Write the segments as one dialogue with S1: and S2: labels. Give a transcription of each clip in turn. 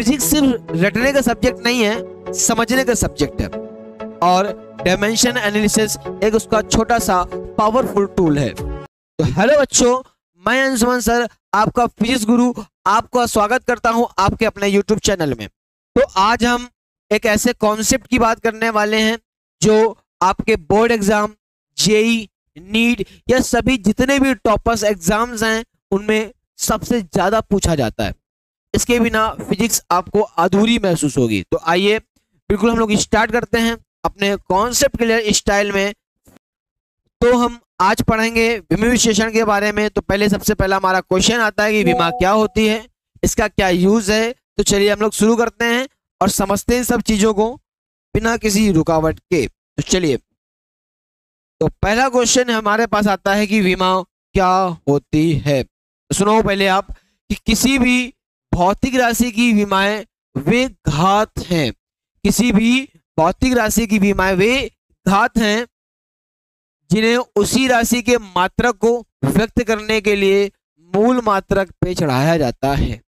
S1: Physics सिर्फ रटने का सब्जेक्ट नहीं है, समझने का सब्जेक्ट है। और डायमेंशन एनालिसिस एक उसका छोटा सा पावरफुल टूल है। तो हेलो बच्चों, मैं अंशुमन सर, आपका फिजिक्स गुरु, आपका स्वागत करता हूं आपके अपने यूट्यूब चैनल में। तो आज हम एक ऐसे कॉन्सेप्ट की बात करने वाले हैं जो आपके बोर्ड एग्जाम, जेई, नीट या सभी जितने भी टॉपर्स एग्जाम्स हैं उनमें सबसे ज्यादा पूछा जाता है। इसके बिना फिजिक्स आपको अधूरी महसूस होगी। तो आइए बिल्कुल हम लोग स्टार्ट करते हैं अपने कॉन्सेप्ट क्लियर स्टाइल में। तो हम आज पढ़ेंगे विमा विश्लेषण के बारे में। तो पहले सबसे पहला हमारा क्वेश्चन आता है कि बीमा क्या होती है, इसका क्या यूज है। तो चलिए हम लोग शुरू करते हैं और समझते हैं सब चीजों को बिना किसी रुकावट के। तो चलिए, तो पहला क्वेश्चन हमारे पास आता है कि बीमा क्या होती है। तो सुनो पहले आप कि किसी भी भौतिक राशि की बीमाएं वे घात हैं। किसी भी भौतिक राशि की बीमाएं वे घात हैं जिन्हें उसी राशि के मात्रक को व्यक्त करने के लिए मूल मात्रक पे चढ़ाया जाता है।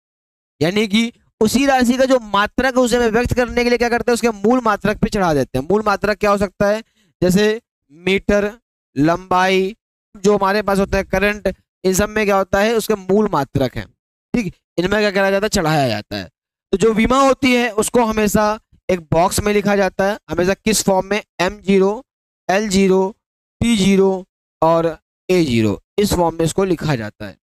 S1: यानी कि उसी राशि का जो मात्रक है उसे हमें व्यक्त करने के लिए क्या करते हैं, उसके मूल मात्रक पे चढ़ा देते हैं। मूल मात्रक क्या हो सकता है, जैसे मीटर, लंबाई, जो हमारे पास होता है करंट, इन सब में क्या होता है उसके मूल मात्रक है। ठीक, इनमें क्या करा जाता है, चढ़ाया जाता है। तो जो बीमा होती है उसको हमेशा एक बॉक्स में लिखा जाता है, हमेशा किस फॉर्म में, M0, L0, T0 और A0, इस फॉर्म में इसको लिखा जाता है।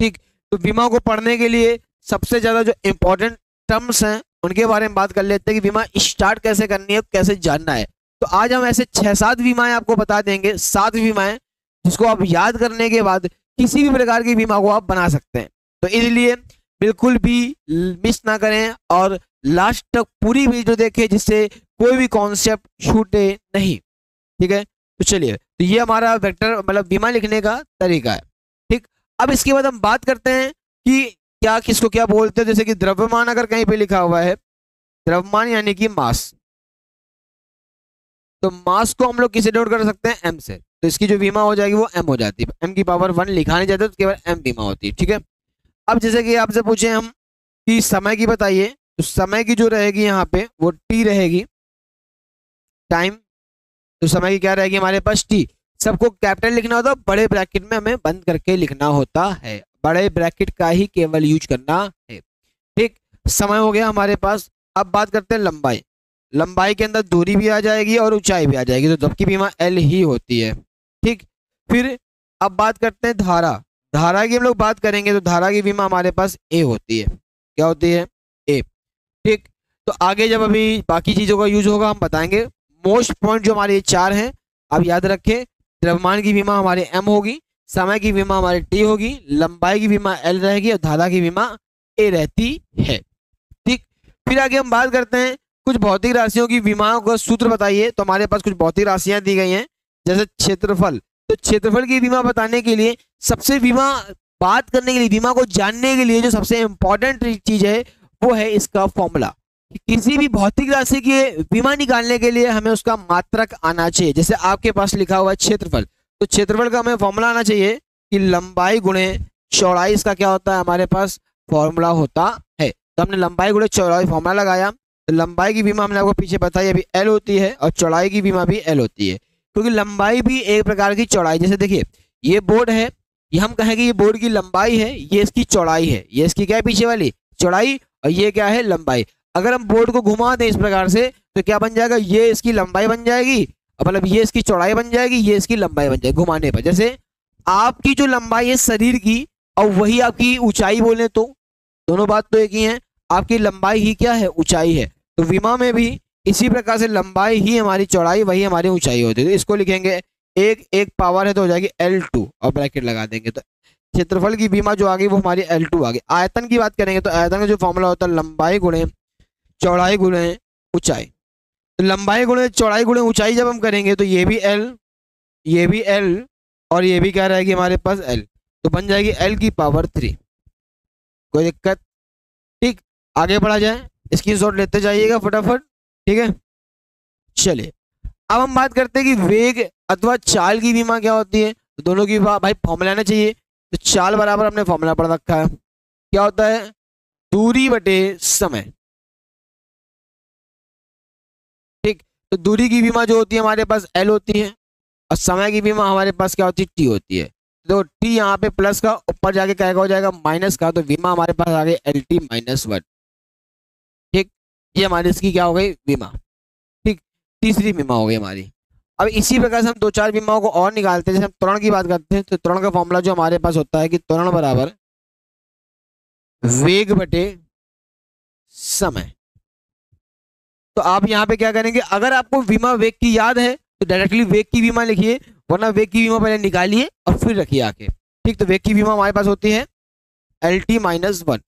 S1: ठीक, तो बीमा को पढ़ने के लिए सबसे ज्यादा जो इंपॉर्टेंट टर्म्स हैं उनके बारे में बात कर लेते हैं कि बीमा स्टार्ट कैसे करनी है, कैसे जानना है। तो आज हम ऐसे 6-7 बीमाएं आपको बता देंगे, 7 बीमाएं जिसको आप याद करने के बाद किसी भी प्रकार की बीमा को आप बना सकते हैं। तो इसलिए बिल्कुल भी मिस ना करें और लास्ट तक पूरी वीडियो देखें जिससे कोई भी कॉन्सेप्ट छूटे नहीं। ठीक है, तो चलिए, तो ये हमारा वेक्टर मतलब बीमा लिखने का तरीका है। ठीक, अब इसके बाद हम बात करते हैं कि क्या किसको क्या बोलते हैं। जैसे कि द्रव्यमान अगर कहीं पे लिखा हुआ है, द्रव्यमान यानी कि मास, तो मास को हम लोग किसे नोट कर सकते हैं, m से। तो इसकी जो बीमा हो जाएगी वो m हो जाती है। m की पावर 1 लिखा नहीं जाता तो केवल m बीमा होती है। ठीक है, अब जैसे कि आपसे पूछे हम कि समय की बताइए, तो समय की जो रहेगी यहाँ पे वो t रहेगी, टाइम। तो समय की क्या रहेगी हमारे पास, t। सबको कैपिटल लिखना होता है, बड़े ब्रैकेट में हमें बंद करके लिखना होता है, बड़े ब्रैकेट का ही केवल यूज करना है। ठीक, समय हो गया हमारे पास। अब बात करते हैं लंबाई। लंबाई के अंदर दूरी भी आ जाएगी और ऊंचाई भी आ जाएगी, तो जबकि बीमा L ही होती है। ठीक, फिर अब बात करते हैं धारा। धारा की हम लोग बात करेंगे तो धारा की बीमा हमारे पास A होती है। क्या होती है, A। ठीक, तो आगे जब अभी बाकी चीजों का यूज होगा हम बताएंगे। मोस्ट पॉइंट जो हमारे 4 हैं आप याद रखें। द्रव्यमान की बीमा हमारे M होगी, समय की बीमा हमारी T होगी, लंबाई की बीमा L रहेगी और धारा की बीमा A रहती है। ठीक, फिर आगे हम बात करते हैं कुछ भौतिक राशियों की बीमाओं का सूत्र बताइए। तो हमारे पास कुछ भौतिक राशियां दी गई हैं, जैसे क्षेत्रफल। तो क्षेत्रफल की बीमा बताने के लिए सबसे बीमा बात करने के लिए, बीमा को जानने के लिए जो सबसे इंपॉर्टेंट चीज है वो है इसका फॉर्मूला। किसी भी भौतिक राशि की बीमा निकालने के लिए हमें उसका मात्रक आना चाहिए। जैसे आपके पास लिखा हुआ है क्षेत्रफल, तो क्षेत्रफल का हमें फॉर्मूला आना चाहिए कि लंबाई गुणे चौड़ाई। इसका क्या होता है, हमारे पास फॉर्मूला होता है। तो हमने लंबाई गुणे चौड़ाई फॉर्मूला लगाया। तो लंबाई की बीमा हमने आपको पीछे बताई अभी L होती है और चौड़ाई की बीमा भी L होती है, क्योंकि लंबाई भी एक प्रकार की चौड़ाई। जैसे देखिए ये बोर्ड है, ये हम कहेंगे ये बोर्ड की लंबाई है, ये इसकी चौड़ाई है, ये इसकी क्या है पीछे वाली चौड़ाई, और ये क्या है लंबाई। अगर हम बोर्ड को घुमा दें इस प्रकार से तो क्या बन जाएगा, ये इसकी लंबाई बन जाएगी, मतलब ये इसकी चौड़ाई बन जाएगी, ये इसकी लंबाई बन जाएगी घुमाने पर। जैसे आपकी जो लंबाई है शरीर की और वही आपकी ऊंचाई बोले तो दोनों बात तो एक ही है, आपकी लंबाई ही क्या है, ऊंचाई है। तो बीमा में भी इसी प्रकार से लंबाई ही हमारी चौड़ाई, वही हमारी ऊंचाई होती है। तो इसको लिखेंगे एक पावर है तो हो जाएगी L2 और ब्रैकेट लगा देंगे। तो क्षेत्रफल की बीमा जो आ गई वो हमारी L2 आ गई। आयतन की बात करेंगे तो आयतन का जो फॉर्मूला होता है लंबाई गुणे चौड़ाई गुणे ऊंचाई। तो लंबाई गुणे चौड़ाई गुणे ऊंचाई जब हम करेंगे तो ये भी L, ये भी L और ये भी क्या रहेगी हमारे पास L, तो बन जाएगी L की पावर 3। कोई दिक्कत? ठीक, आगे बढ़ा जाए, स्क्रीनशॉट लेते जाइएगा फटाफट। ठीक है, चलिए अब हम बात करते हैं कि वेग अथवा चाल की बीमा क्या होती है। तो दोनों की भाई फॉर्मूला आना चाहिए। तो चाल बराबर हमने फॉर्मूला पढ़ रखा है, क्या होता है, दूरी बटे समय। तो दूरी की विमा जो होती है हमारे पास एल होती है और समय की विमा हमारे पास क्या होती है टी होती है। तो टी यहाँ पे प्लस का, ऊपर जाके क्या हो जाएगा माइनस का, तो विमा हमारे पास आ गई एल टी माइनस वन। ठीक, ये हमारी इसकी क्या हो गई विमा। ठीक, तीसरी विमा हो गई हमारी। अब इसी प्रकार से हम दो चार विमाओं को और निकालते हैं। जैसे हम त्वरण की बात करते हैं तो त्वरण का फॉर्मूला जो हमारे पास होता है कि त्वरण बराबर वेग बटे समय। तो आप यहाँ पे क्या करेंगे, अगर आपको विमा वेग की याद है तो डायरेक्टली वेग की विमा लिखिए, वरना वेग की विमा पहले निकालिए और फिर रखिए आके। ठीक, तो वेग की विमा हमारे पास होती है एल टी माइनस वन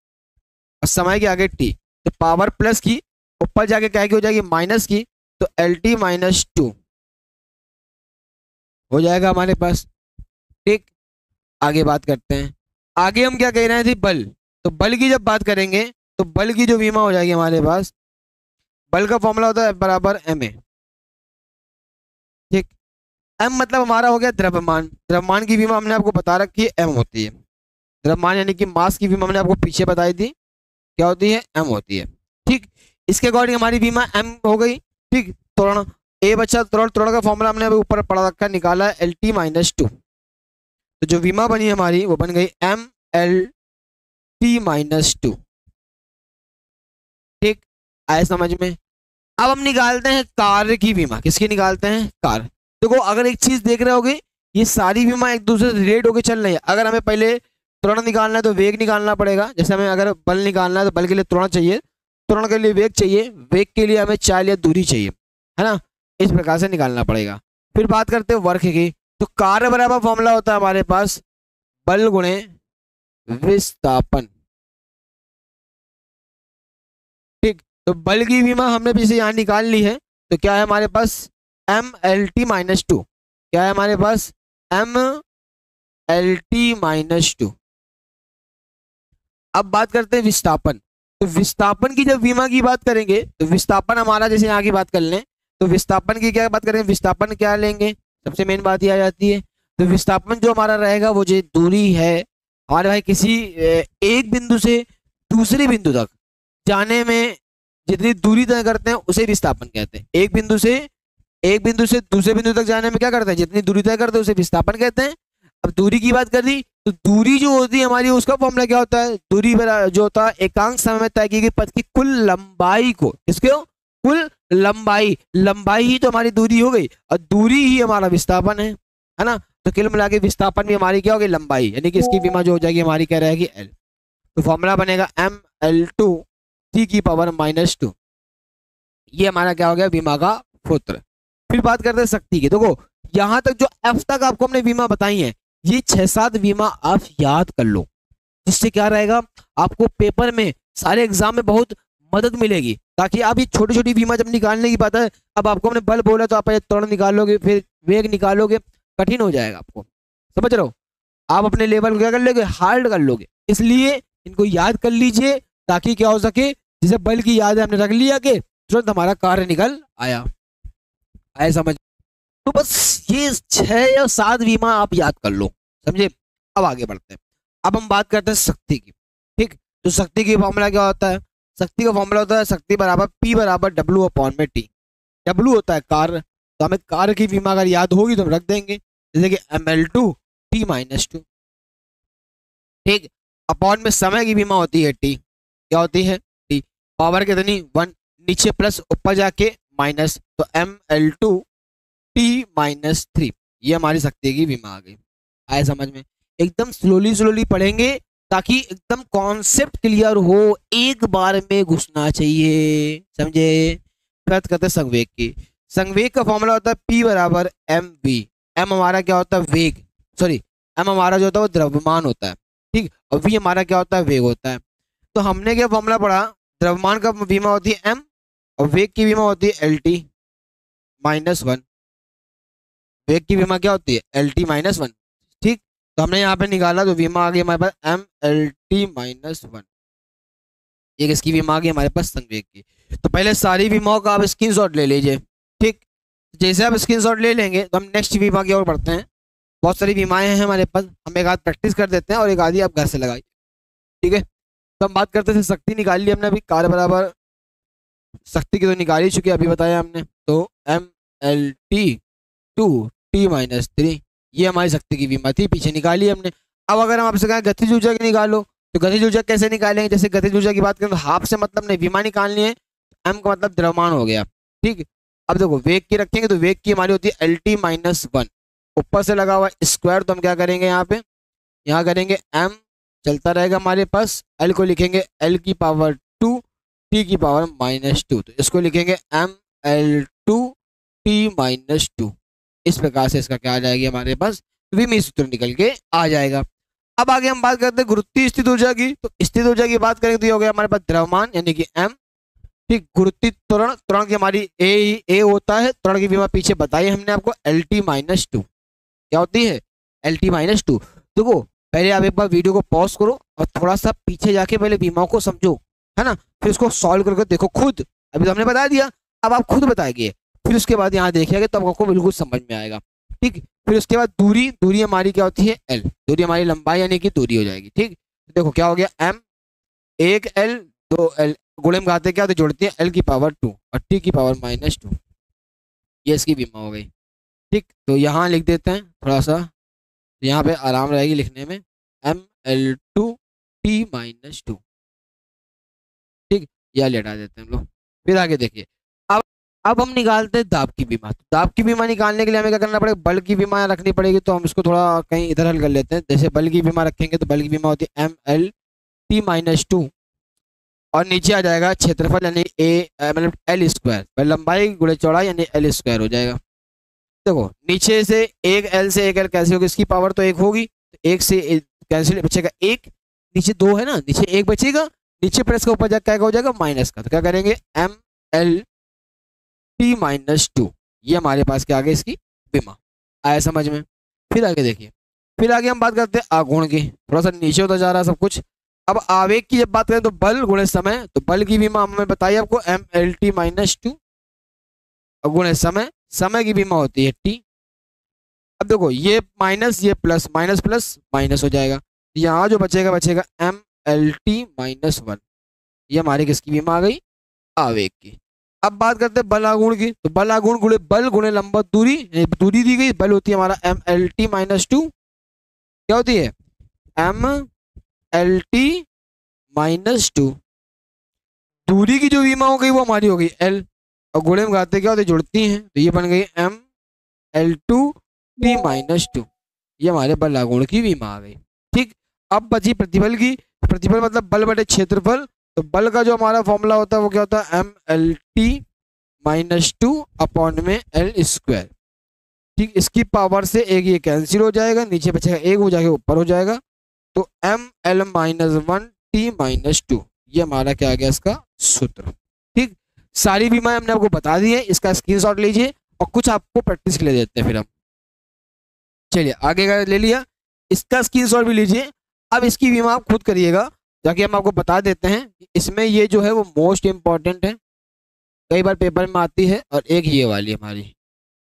S1: और समय के आगे टी, तो पावर प्लस की ऊपर जाके क्या की हो जाएगी माइनस की, तो एल टी माइनस टू हो जाएगा हमारे पास। ठीक, आगे बात करते हैं। आगे हम क्या कह रहे थे बल, तो बल की जब बात करेंगे तो बल की जो विमा हो जाएगी हमारे पास, बल का फॉर्मूला होता है बराबर एम ए। ठीक, एम मतलब हमारा हो गया द्रव्यमान। द्रव्यमान की विमा हमने आपको बता रखी है एम होती है। द्रव्यमान यानी कि मास की विमा हमने आपको पीछे बताई थी क्या होती है एम होती है। ठीक, इसके अकॉर्डिंग हमारी विमा एम हो गई। ठीक, त्वरण ए बच्चा त्वरण, त्वरण का फॉर्मूला हमने अभी ऊपर पढ़ा रखा है, निकाला है एल टी माइनस टू। तो जो विमा बनी हमारी वो बन गई M L T minus two. ठीक, आए समझ में। अब हम निकालते हैं कार्य की विमा। किसकी निकालते हैं, कार्य। देखो अगर एक चीज देख रहे होगे, ये सारी विमा एक दूसरे से रिलेट होकर चल रही है। अगर हमें पहले त्वरण निकालना है तो वेग निकालना पड़ेगा। जैसे हमें अगर बल निकालना है तो बल के लिए त्वरण चाहिए, त्वरण के लिए वेग चाहिए, वेग के लिए हमें चाल या दूरी चाहिए, है ना। इस प्रकार से निकालना पड़ेगा। फिर बात करते हैं वर्क की, तो कार्य बराबर फॉर्मूला होता है हमारे पास बल गुणे विस्थापन। ठीक, तो बल की विमा हमने पीछे यहाँ निकाल ली है, तो क्या है हमारे पास M L T minus two. क्या है हमारे पास M L T minus two. अब बात करते हैं विस्थापन। तो विस्थापन की जब विमा की बात करेंगे तो विस्थापन हमारा, जैसे यहाँ की बात कर लें तो विस्थापन की क्या बात करेंगे, विस्थापन क्या लेंगे, सबसे मेन बात ये आ जाती है। तो विस्थापन जो हमारा रहेगा वो जो दूरी है हमारे भाई किसी एक बिंदु से दूसरे बिंदु तक जाने में जितनी दूरी तय करते हैं उसे विस्थापन कहते हैं। एक बिंदु से दूसरे बिंदु तक जाने में क्या करते हैं, जितनी दूरी तय करते हैं उसे विस्थापन कहते हैं। अब दूरी की बात कर दी तो दूरी जो होती है हमारी उसका फॉर्मूला क्या होता है, दूरी जो होता है एकांक समय में तय की गई पथ की कुल लंबाई को, किसको, कुल लंबाई, लंबाई ही तो हमारी दूरी हो गई और दूरी ही हमारा विस्थापन है ना। तो कुल मिला के विस्थापन भी हमारी क्या होगी लंबाई, यानी कि इसकी विमा जो हो जाएगी हमारी क्या रहेगी एल। तो फॉर्मूला बनेगा एम एल टू टी की पावर माइनस टू। ये हमारा क्या हो गया विमा का सूत्र। फिर बात करते हैं शक्ति की। देखो यहां तक जो एफ तक आपको हमने विमा बताई है, ये 6-7 विमा आप याद कर लो, जिससे क्या रहेगा आपको पेपर में सारे एग्जाम में बहुत मदद मिलेगी। ताकि आप ये छोटी छोटी विमा जब निकालने की बात है, अब आपको हमने बल बोला तो आप त्वरण निकालोगे, फिर वेग निकालोगे, कठिन हो जाएगा आपको, समझ रहे हो। आप अपने लेवल को क्या कर लोगे, हार्ड कर लोगे। इसलिए इनको याद कर लीजिए ताकि क्या हो सके, जैसे बल की याद है हमने रख लिया कि तुरंत हमारा कार्य निकल आया, आए समझ। तो बस ये 6 या 7 विमा आप याद कर लो, समझे। अब आगे बढ़ते हैं। अब हम बात करते हैं शक्ति की। ठीक, तो शक्ति की फॉर्मूला क्या होता है, शक्ति का फॉर्मूला होता है शक्ति बराबर P बराबर W अपॉन में T। W होता है कार्य, तो हमें कार्य की विमा अगर याद होगी तो हम रख देंगे, जैसे कि ml2 T माइनस टू। ठीक, अपॉन में समय की विमा होती है T, क्या होती है T, पावर कितनी 1, नीचे प्लस ऊपर जाके माइनस, तो ml2 T माइनस 3। ये हमारी शक्ति की विमा आ गई, आए समझ में। एकदम स्लोली स्लोली पढ़ेंगे ताकि एकदम कॉन्सेप्ट क्लियर हो, एक बार में घुसना चाहिए, समझे। बात करते हैं संवेग की। संवेग का फॉर्मूला होता है P बराबर mv। m हमारा क्या होता है वेग, सॉरी m हमारा जो होता है वो द्रव्यमान होता है, ठीक, और v हमारा क्या होता है वेग होता है। तो हमने क्या फॉर्मूला पढ़ा, द्रव्यमान का बीमा होती है m और वेग की बीमा होती है LT माइनस 1। वेग की बीमा क्या होती है LT माइनस 1, ठीक। तो हमने यहाँ पे निकाला तो बीमा आ गई हमारे पास MLT माइनस 1। एक इसकी बीमा आ गई हमारे पास संवेग की। तो पहले सारी बीमाओं का आप स्क्रीनशॉट ले लीजिए, ठीक। जैसे आप स्क्रीनशॉट ले लेंगे तो हम नेक्स्ट बीमा की ओर बढ़ते हैं। बहुत सारी बीमाएं हैं हमारे पास, हम एक आध प्रैक्टिस कर देते हैं और एक आधी आप घर से लगाइए, ठीक है। तो हम बात करते थे शक्ति निकाल ली हमने अभी, कार्य बराबर शक्ति की तो निकाल ही चुकी, अभी बताया हमने। तो MLT2T-3 ये हमारी शक्ति की विमा थी, पीछे निकाली हमने। अब अगर हम आपसे कहें गतिज ऊर्जा की निकालो, तो गतिज ऊर्जा कैसे निकालेंगे? जैसे गतिज ऊर्जा की बात करें तो हाफ से मतलब नहीं, विमा निकालनी है, एम का मतलब द्रव्यमान हो गया, ठीक। अब देखो वेग की रखेंगे तो वेग की हमारी होती है LT-1, ऊपर से लगा हुआ स्क्वायर, तो हम क्या करेंगे यहाँ करेंगे m चलता रहेगा हमारे पास, l को लिखेंगे L⁻², t की पावर -2, तो इसको लिखेंगे ML2T-2। इस प्रकार से इसका क्या आ जाएगी हमारे पास, विमीय सूत्र निकल के आ जाएगा। अब आगे हम बात करते हैं गुरुत्वीय स्थित ऊर्जा की। तो स्थित ऊर्जा की बात करें तो ये हो गया हमारे पास द्रव्यमान यानी कि m, ठीक। गुरुत्वीय त्वरण, त्वरण की हमारी ए होता है, त्वरण की विमा पीछे बताई हमने आपको LT-2, क्या होती है LT-2। देखो पहले आप एक बार वीडियो को पॉज करो और थोड़ा सा पीछे जाके पहले विमाओं को समझो, है ना, फिर उसको सॉल्व करके देखो खुद। अभी तो हमने बता दिया, अब आप खुद बताएंगे, फिर उसके बाद यहाँ देखिएगा तब आपको बिल्कुल समझ में आएगा, ठीक। फिर उसके बाद दूरी हमारी क्या होती है L, दूरी हमारी लंबाई यानी कि दूरी हो जाएगी, ठीक। तो देखो क्या हो गया M, 1L 2L, गुणे में घाते क्या होते जोड़ते हैं L⁻² और T⁻², ये इसकी विमा हो गई, ठीक। तो यहाँ लिख देते हैं थोड़ा सा, यहाँ पे आराम रहेगी लिखने में, ML2T-2, ठीक। यह लेटा देते हैं हम लोग। फिर आगे देखिए, अब हम निकालते हैं दाब की बीमा। तो दाब की बीमा निकालने के लिए हमें क्या करना पड़ेगा, बल की बीमा रखनी पड़ेगी, तो हम इसको थोड़ा कहीं इधर हल कर लेते हैं। जैसे बल की बीमा रखेंगे तो बल की बीमा होती है MLT-2 और नीचे आ जाएगा क्षेत्रफल यानी मतलब L², लंबाई गुणे चौड़ाई यानी L² हो जाएगा। देखो नीचे से एक L से एक L कैसे होगी, इसकी पावर तो एक होगी, तो एक से कैंसिल बचेगा एक, नीचे 2 है ना, नीचे एक बचेगा, नीचे प्लस का ऊपर जाकर क्या हो जाएगा माइनस का, तो क्या करेंगे MLT-2, ये हमारे पास क्या आ गया इसकी विमा, आया समझ में। फिर आगे देखिए, फिर आगे हम बात करते हैं आघूर्ण की, थोड़ा सा नीचे होता जा रहा है सब कुछ। अब आवेग की जब बात करें तो बल गुणे समय, तो बल की बीमा हमें बताइए आपको MLT-2 गुणे समय की बीमा होती है T। अब देखो ये माइनस ये प्लस, माइनस प्लस माइनस हो जाएगा, यहाँ जो बचेगा MLT-1, ये हमारी किसकी बीमा आ गई, आवेग की। अब बात करते हैं बल आघूर्ण की, तो बल आघूर्ण गुणे बल गुणे लंबवत दूरी, दूरी दी गई, बल होती है हमारा MLT-2, क्या होती है MLT-2, दूरी की जो बीमा हो गई वो हमारी हो गई L, और गुणे में घाते क्या होते जुड़ती हैं, तो ये बन गई ML2T-2, ये हमारे बल आघूर्ण की बीमा आ गई, ठीक। अब बची प्रतिबल की, प्रतिबल मतलब बल बटे क्षेत्रफल, तो बल का जो हमारा फॉर्मूला होता है वो क्या होता है MLT-2 अपॉन में L², ठीक। इसकी पावर से एक ये कैंसिल हो जाएगा, नीचे बचेगा एक, हो जाएगा ऊपर हो जाएगा, तो ML-1T-2, ये हमारा क्या आ गया इसका सूत्र, ठीक। सारी बीमाएं हमने आपको बता दी है, इसका स्क्रीनशॉट लीजिए और कुछ आपको प्रैक्टिस के लिए देते हैं फिर हम। चलिए आगे का ले लिया, इसका स्क्रीनशॉट भी लीजिए। अब इसकी बीमा आप खुद करिएगा, ताकि हम आपको बता देते हैं इसमें ये जो है वो मोस्ट इम्पॉर्टेंट है, कई बार पेपर में आती है, और एक ये वाली हमारी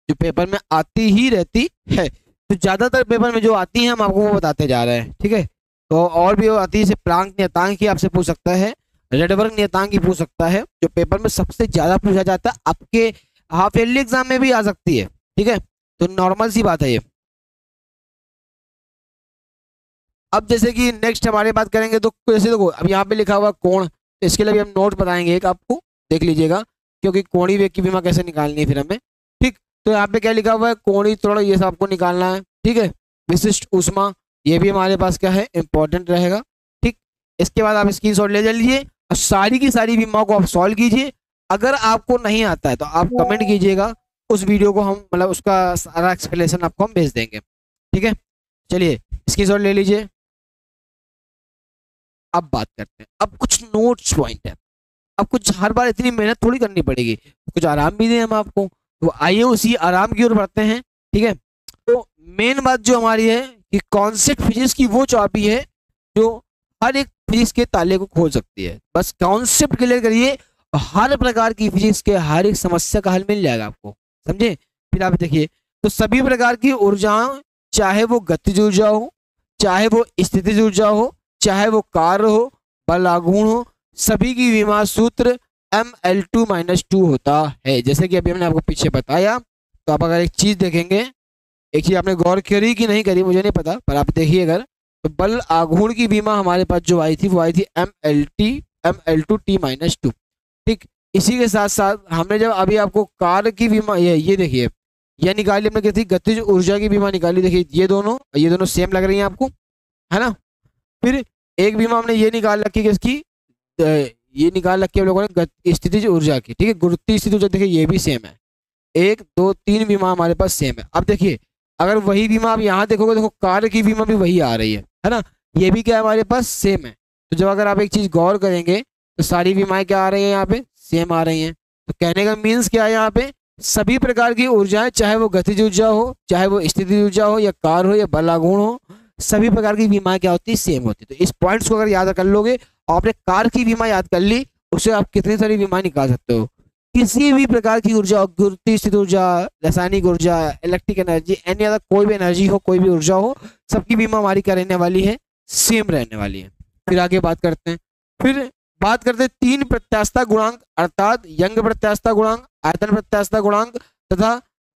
S1: जो पेपर में आती ही रहती है, तो ज्यादातर पेपर में जो आती है हम आपको वो बताते जा रहे हैं, ठीक है। तो और भी आती है, जैसे प्लांक नियतांक की आपसे पूछ सकता है, रेडबर्ग नियतांक की पूछ सकता है, जो पेपर में सबसे ज्यादा पूछा जाता है, आपके हाफ ईयरली एग्जाम में भी आ सकती है, ठीक है। तो नॉर्मल सी बात है ये। अब जैसे कि नेक्स्ट हमारे बात करेंगे, तो जैसे देखो अब यहाँ पे लिखा हुआ कोण, तो इसके लिए भी हम नोट बताएंगे एक, आपको देख लीजिएगा, क्योंकि कोणीय वेग की बीमा कैसे निकालनी है फिर हमें, ठीक। तो यहाँ पे क्या लिखा हुआ है, कोणीय त्वरण, ये सब आपको निकालना है, ठीक है। विशिष्ट ऊष्मा, ये भी हमारे पास क्या है इंपॉर्टेंट रहेगा, ठीक। इसके बाद आप स्क्रीनशॉट ले लीजिए और सारी की सारी बीमाओं को आप सॉल्व कीजिए। अगर आपको नहीं आता है तो आप कमेंट कीजिएगा, उस वीडियो को हम मतलब उसका सारा एक्सप्लेनेशन आपको हम भेज देंगे, ठीक है। चलिए स्क्रीनशॉट ले लीजिए। अब बात करते हैं, अब कुछ नोट्स पॉइंट है, अब कुछ हर बार इतनी मेहनत थोड़ी करनी पड़ेगी, कुछ आराम भी दें हम आपको, तो आइए उसी आराम की ओर बढ़ते हैं, ठीक है। तो मेन बात जो हमारी है कि कॉन्सेप्ट फिजिक्स की वो चाबी है जो हर एक फिजिक्स के ताले को खोल सकती है। बस कॉन्सेप्ट क्लियर करिए, हर प्रकार की फिजिक्स के हर एक समस्या का हल मिल जाएगा आपको, समझे। फिर आप देखिए, तो सभी प्रकार की ऊर्जाओं, चाहे वो गतिज ऊर्जा हो, चाहे वो स्थितिज ऊर्जा हो, चाहे वो कार्य हो, बल आघूर्ण हो, सभी की विमा सूत्र ML2 माइनस 2 होता है। जैसे कि अभी हमने आपको पीछे बताया। तो आप अगर एक चीज देखेंगे, एक चीज आपने गौर करी कि नहीं करी मुझे नहीं पता, पर आप देखिए अगर, तो बल आघूर्ण की विमा हमारे पास जो आई थी वो आई थी ML2T माइनस 2। ठीक, इसी के साथ साथ हमने जब अभी आपको कार्य की विमा, ये देखिए, ये निकाली हमने क्या थी, गतिज ऊर्जा की विमा निकाली। देखिए ये दोनों सेम लग रही हैं आपको, है ना। फिर एक बीमा हमने ये निकाल रखी है किसकी, ये निकाल रखी है हम लोगों ने स्थितिज ऊर्जा की। ठीक है, गुरुत्वीय स्थिति ऊर्जा, देखिए ये भी सेम है। 1 2 3 बीमा हमारे पास सेम है। अब देखिए अगर वही बीमा आप यहाँ देखोगे, देखो कार्य की बीमा भी वही आ रही है ना, ये भी क्या है हमारे पास सेम है। तो जब अगर आप एक चीज गौर करेंगे तो सारी बीमाएं क्या आ रही है यहाँ पे, सेम आ रही हैं। तो कहने का मीन्स क्या है यहाँ पे, सभी प्रकार की ऊर्जाएं, चाहे वो गतिज ऊर्जा हो, चाहे वो स्थितिज ऊर्जा हो, या कार्य हो, या बल आघूर्ण हो, सभी प्रकार की बीमाएं क्या होती है, सेम होती है। तो इस पॉइंट्स को अगर याद कर लोगे और आपने कार की बीमा याद कर ली, उससे आप कितनी सारी बीमाएं निकाल सकते हो। किसी भी प्रकार की ऊर्जा, गुरुत्वीय स्थिति ऊर्जा, रासायनिक ऊर्जा, इलेक्ट्रिक एनर्जी, एनी अदर कोई भी एनर्जी हो, कोई भी ऊर्जा हो, सबकी बीमा हमारी क्या रहने वाली है, सेम रहने वाली है। फिर आगे बात करते हैं। फिर बात करते हैं 3 प्रत्यास्थता गुणांक, अर्थात यंग प्रत्यास्थता गुणांक, आयतन प्रत्यास्थता गुणांक तथा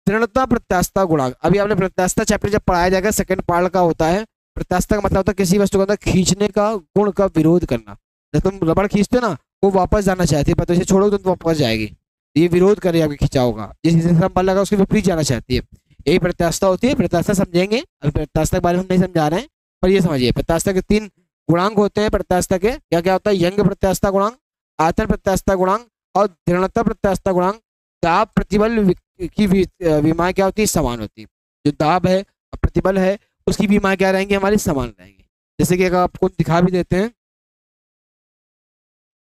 S1: दृढ़ता प्रत्यास्थता गुणांक। अभी आपने प्रत्यास्थता चैप्टर जब पढ़ाया जाएगा, सेकंड पार्ट का होता है। प्रत्यास्थता का मतलब होता है किसी वस्तु के अंदर खींचने का गुण का विरोध करना। जब तुम रबड़ खींचते हो ना, वो वापस जाना चाहती है, पर तो इसे छोड़ोगे तो वापस जाएगी, ये विरोध करे आपके खिंचाव का। जिस हिस्से से बल लगा उसके विपरीत जाना चाहती है, यही प्रत्यास्थता होती है। प्रत्यास्थता समझेंगे, अभी प्रत्यास्थता के बारे में हम नहीं समझा रहे हैं, पर ये समझिए प्रत्यास्थता के 3 गुणांक होते हैं। प्रत्यास्थता के क्या क्या होता है, यंग प्रत्यास्थता गुणांक, आयतन प्रत्यास्थता गुणांक और दृढ़ता प्रत्यास्थता गुणांक। दाब प्रतिबल की विमाएं क्या होती है, समान होती है। जो दाब है और प्रतिबल है उसकी विमाएं क्या रहेंगी, हमारी समान रहेंगी। जैसे कि अगर आपको दिखा भी देते हैं,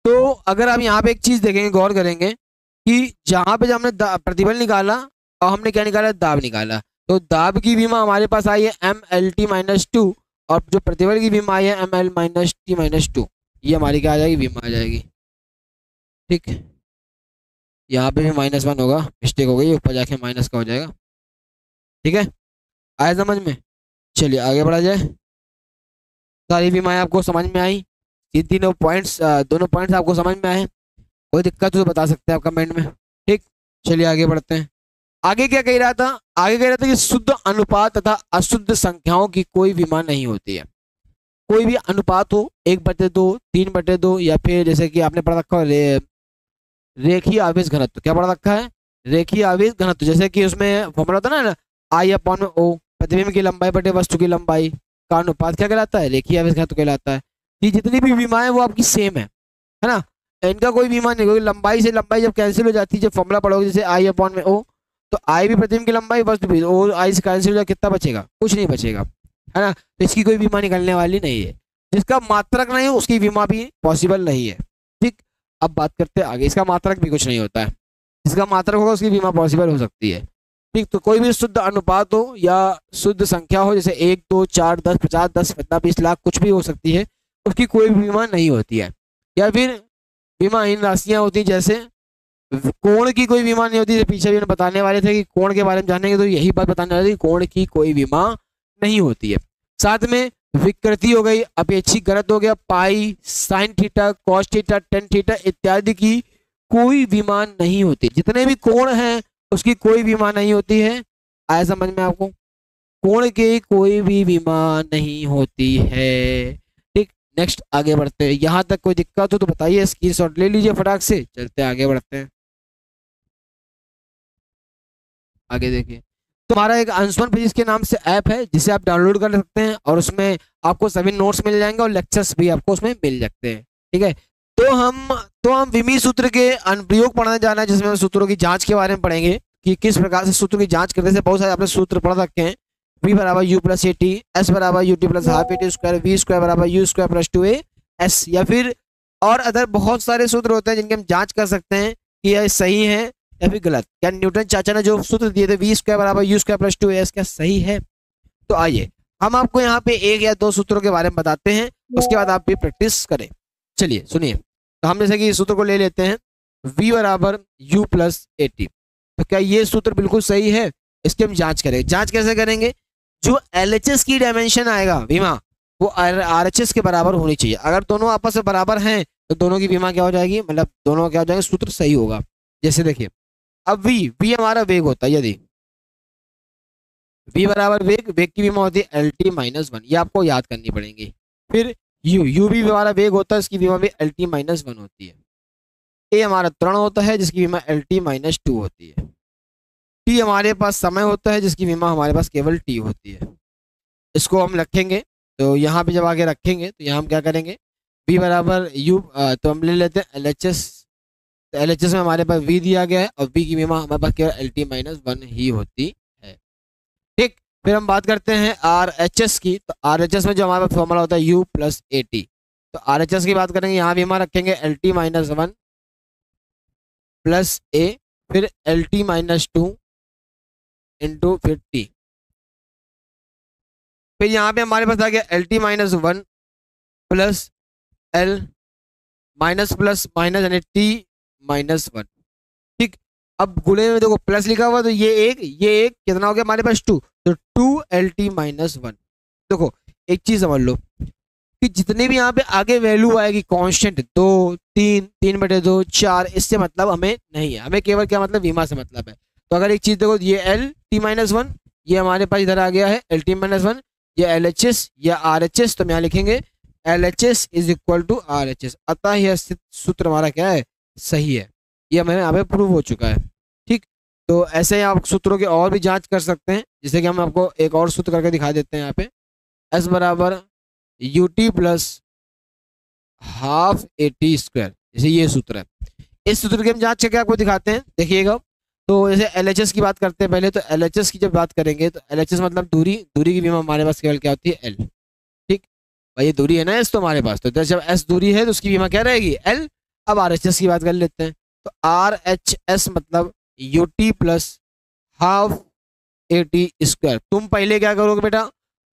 S1: तो अगर आप यहाँ पे एक चीज देखेंगे, गौर करेंगे कि जहां पे जब हमने प्रतिबल निकाला और हमने क्या निकाला, दाब निकाला, तो दाब की विमा हमारे पास आई है MLT माइनस 2 और जो प्रतिबल की विमा आई है ML माइनस T माइनस 2। ये हमारी क्या आ जाएगी, विमा आ जाएगी। ठीक, यहाँ पे भी -1 होगा, मिस्टेक हो गई, ऊपर जाके माइनस का हो जाएगा। ठीक है, आया समझ में। चलिए आगे बढ़ा जाए। सारी विमाएं आपको समझ में आई, ये दोनों पॉइंट्स आपको समझ में आए। कोई दिक्कत हो तो बता सकते हैं आप कमेंट में। ठीक, चलिए आगे बढ़ते हैं। आगे क्या कह रहा था, आगे कह रहा था कि शुद्ध अनुपात तथा अशुद्ध संख्याओं की कोई विमा नहीं होती है। कोई भी अनुपात हो, 1/2, 3/2, या फिर जैसे कि आपने पढ़ा रखा है रेखीय आवेश घनत्व। क्या पढ़ा रखा है, रेखीय आवेश घनत्व। जैसे कि उसमें फॉर्मूला होता है ना, I/O, प्रतिबिंब की लंबाई बटे वस्तु की लंबाई का अनुपात क्या कहलाता है, रेखीय आवेश घनत्व कहलाता है। ये जितनी भी विमाएं वो आपकी सेम है ना, इनका कोई विमा नहीं, क्योंकि लंबाई से लंबाई जब कैंसिल हो जाती है, जब फॉर्मूला पढ़ोगे जैसे I/O, तो I भी प्रतिबिंब की लंबाई, वस्तु भी, और I से कैंसिल हो जाए, कितना बचेगा, कुछ नहीं बचेगा, है ना। तो इसकी कोई बीमा निकलने वाली नहीं है। जिसका मात्रक नहीं है उसकी बीमा भी पॉसिबल नहीं है। ठीक, अब बात करते हैं आगे। इसका मात्रक भी कुछ नहीं होता है, जिसका मात्रक होगा उसकी बीमा पॉसिबल हो सकती है। ठीक, तो कोई भी शुद्ध अनुपात हो या शुद्ध संख्या हो, जैसे 1 2 4 10 50 10 15 20 लाख, कुछ भी हो सकती है, उसकी कोई बीमा नहीं होती है। या फिर बीमाहीन राशियां होती हैं, जैसे कोण की कोई बीमा नहीं होती। पीछे भी बताने वाले थे कि कोण के बारे में जानेंगे, तो यही बात बताने वाले थे, कोण की कोई बीमा नहीं होती है। साथ में विकृति हो गई, अपेक्षिक घनत्व हो गया, pi, sine theta, cos theta, tan theta इत्यादि की कोई बीमा नहीं होती। जितने भी कोण हैं उसकी कोई बीमा नहीं होती है। आया समझ में आपको, कोण की कोई भी बीमा नहीं होती है। ठीक, नेक्स्ट आगे बढ़ते हैं। यहां तक कोई दिक्कत हो तो बताइए, स्क्रीनशॉट ले लीजिए फटाक से, चलते आगे बढ़ते हैं। आगे देखिए, तुम्हारा एक अंशुमन फिजिक्स के नाम से ऐप है जिसे आप डाउनलोड कर सकते हैं, और उसमें आपको सभी नोट्स मिल जाएंगे और लेक्चर्स भी आपको उसमें मिल सकते हैं। ठीक है, तो हम विमी सूत्र के अनुप्रयोग पढ़ने जाना है, जिसमें हम सूत्रों की जांच के बारे में पढ़ेंगे कि किस प्रकार से सूत्र की जांच करने से। बहुत सारे आपने सूत्र पढ़ रखे हैं, V = U + AT, S = UT + ½ AT², V² = U² + 2AS, या फिर और अदर बहुत सारे सूत्र होते हैं जिनके हम जांच कर सकते हैं कि यह सही है या फिर गलत। क्या न्यूटन चाचा ने जो सूत्र दिए थे, V² = U² + 2AS, क्या सही है? तो आइए हम आपको यहाँ पे 1 या 2 सूत्रों के बारे में बताते हैं, उसके बाद आप भी प्रैक्टिस करें। चलिए सुनिए, तो हम जैसे कि सूत्र को ले लेते हैं, V = U + AT। तो क्या ये सूत्र बिल्कुल सही है? इसकी हम जांच करेंगे। जांच कैसे करेंगे? जो LHS की डायमेंशन आएगा विमा, वो RHS के बराबर होनी चाहिए। अगर दोनों आपस में बराबर हैं तो दोनों की विमा क्या हो जाएगी, मतलब दोनों का क्या हो जाएगा, सूत्र सही होगा। जैसे देखिए अब v हमारा वेग होता है, यदि v बराबर वेग, वेग की विमा होती है lt माइनस वन, ये आपको याद करनी पड़ेगी। फिर u भी हमारा वेग होता है, इसकी विमा भी lt माइनस वन होती है। a हमारा त्वरण होता है जिसकी विमा lt माइनस टू होती है। t हमारे पास समय होता है जिसकी विमा हमारे पास केवल t होती है। इसको हम रखेंगे, तो यहाँ पे जब आगे रखेंगे तो यहाँ हम क्या करेंगे, v बराबर u, तो हम ले लेते हैं LHS। तो LHS में हमारे पास v दिया गया है और v की विमा हमारे पास केवल lt माइनस वन ही होती है। ठीक, फिर हम बात करते हैं RHS की। तो RHS में जो हमारे पास फॉर्मूला होता है u प्लस AT। तो RHS की बात करेंगे, यहाँ विमा रखेंगे lt minus one plus a, फिर lt माइनस टू इंटू फिर t। फिर यहाँ पे हमारे पास आ गया lt minus one plus l minus plus minus यानी t माइनस वन। ठीक, अब गुणे में देखो प्लस लिखा हुआ, तो ये एक कितना हो गया हमारे पास टू, तो टू lt माइनस वन। देखो एक चीज समझ लो कि जितने भी यहाँ पे आगे वैल्यू आएगी कांस्टेंट, दो, तीन, तीन बटे दो, चार, इससे मतलब हमें नहीं है, हमें केवल क्या मतलब विमा से मतलब है। तो अगर एक चीज देखो, ये एल टी माइनस वन, ये हमारे पास इधर आ गया है एल टी माइनस वन, ये एल एच एस या आर एच एस, तो हम यहाँ लिखेंगे L H S is equal to R H S. अतः यह सूत्र हमारा क्या है, सही है। ये हमें यहाँ पे प्रूव हो चुका है। ठीक, तो ऐसे ही आप सूत्रों की और भी जांच कर सकते हैं, जैसे कि हम आपको एक और सूत्र करके दिखा देते हैं। यहाँ पे एस बराबर U T plus half A T square, जैसे ये सूत्र है। इस सूत्र की हम जांच करके आपको दिखाते हैं, देखिएगा। तो जैसे एलएचएस की बात करते हैं पहले, तो एलएचएस की जब बात करेंगे तो एलएचएस मतलब दूरी, दूरी की विमा हमारे पास केवल क्या होती है, एल। ठीक, भाई ये दूरी है ना एस तो हमारे पास, तो जब एस दूरी है तो उसकी विमा क्या रहेगी, एल। अब आरएचएस की बात कर लेते हैं, तो आर एच एस मतलब U T plus half A T square. तुम पहले क्या करोगे बेटा,